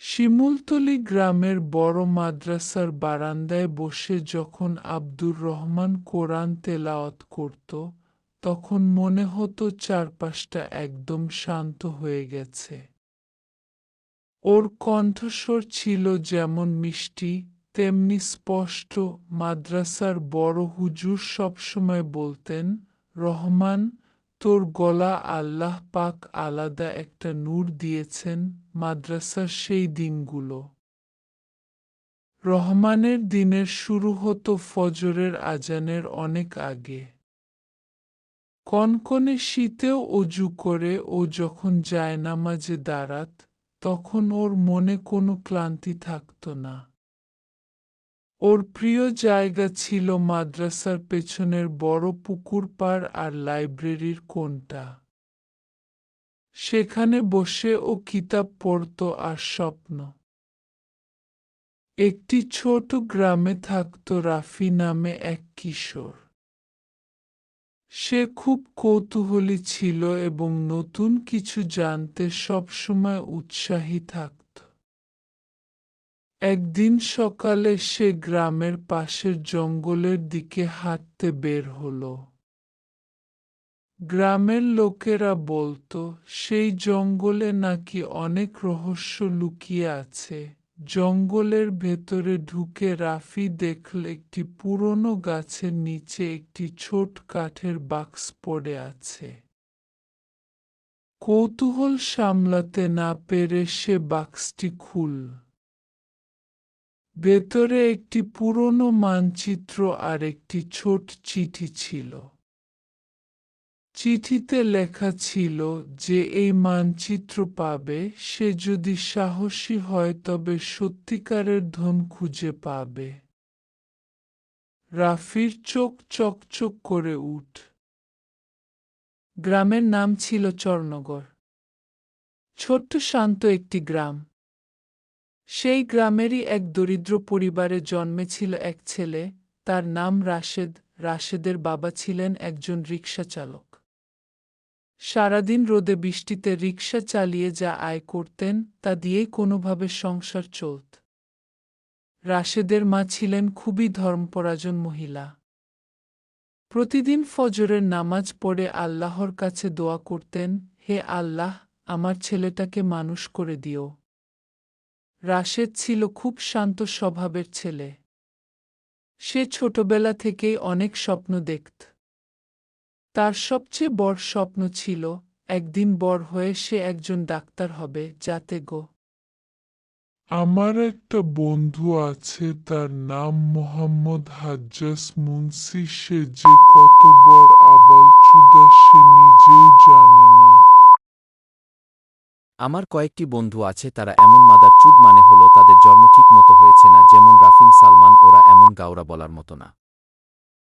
শিমুলতলী গ্রামের বড় মাদ্রাসার বারান্দায় বসে যখন আব্দুর রহমান কোরআন তেলাওয়াত করত, তখন মনে হতো চারপাশটা একদম শান্ত হয়ে গেছে। ওর কণ্ঠস্বর ছিল যেমন মিষ্টি, তেমনি স্পষ্ট। মাদ্রাসার বড় হুজুর সবসময় বলতেন, রহমান, তোর গলা আল্লাহ পাক আলাদা একটা নূর দিয়েছেন। মাদ্রাসার সেই দিনগুলো, রহমানের দিনের শুরু হতো ফজরের আজানের অনেক আগে। কনকনে শীতেও অজু করে ও যখন জায়নামাজে দাঁড়াত, তখন ওর মনে কোনো ক্লান্তি থাকত না। ওর প্রিয় জায়গা ছিল মাদ্রাসার পেছনের বড় পুকুর পাড় আর লাইব্রেরির কোণটা। সেখানে বসে ও কিতাব পড়ত আর স্বপ্ন। একটি ছোট গ্রামে থাকত রাফি নামে এক কিশোর। সে খুব কৌতূহলী ছিল এবং নতুন কিছু জানতে সবসময় উৎসাহী থাকত। একদিন সকালে সে গ্রামের পাশের জঙ্গলের দিকে হাঁটতে বের হলো। গ্রামের লোকেরা বলতো সেই জঙ্গলে নাকি অনেক রহস্য লুকিয়ে আছে। জঙ্গলের ভেতরে ঢুকে রাফি দেখল একটি পুরনো গাছের নিচে একটি ছোট কাঠের বাক্স পড়ে আছে। কৌতূহল সামলাতে না পেরে সে বাক্সটি খুলল। ভেতরে একটি পুরনো মানচিত্র আর একটি ছোট চিঠি ছিল। চিঠিতে লেখা ছিল যে এই মানচিত্র পাবে সে যদি সাহসী হয় তবে সত্যিকারের ধন খুঁজে পাবে। রাফির চোখ চকচক করে উঠ। গ্রামের নাম ছিল চরনগর। ছোট্ট শান্ত একটি গ্রাম। সেই গ্রামেরই এক দরিদ্র পরিবারে জন্মেছিল এক ছেলে, তার নাম রাশেদ। রাশেদের বাবা ছিলেন একজন রিকশা চালক। সারাদিন রোদে বৃষ্টিতে রিকশা চালিয়ে যা আয় করতেন তা দিয়েই কোনোভাবে সংসার চলত। রাশেদের মা ছিলেন খুবই ধর্মপরায়ণ মহিলা। প্রতিদিন ফজরের নামাজ পড়ে আল্লাহর কাছে দোয়া করতেন, হে আল্লাহ, আমার ছেলেটাকে মানুষ করে দিও। রাশেদ ছিল খুব শান্ত স্বভাবের ছেলে। সে ছোটবেলা থেকেই অনেক স্বপ্ন দেখত। তার সবচেয়ে বড় স্বপ্ন ছিল একদিন বড় হয়ে সে একজন ডাক্তার হবে, যাতে আমার একটা বন্ধু আছে, তার নাম মোহাম্মদ হাজ্জাজ মুন্সি। সে যে কত বড় আবালচুদা সে নিজেও জানে না। আমার কয়েকটি বন্ধু আছে, তারা এমন মাদারচুদ, মানে হলো তাদের জন্ম ঠিক মতো হয়েছে না, যেমন রাফিন, সালমান, ওরা এমন গাওরা বলার মতো না।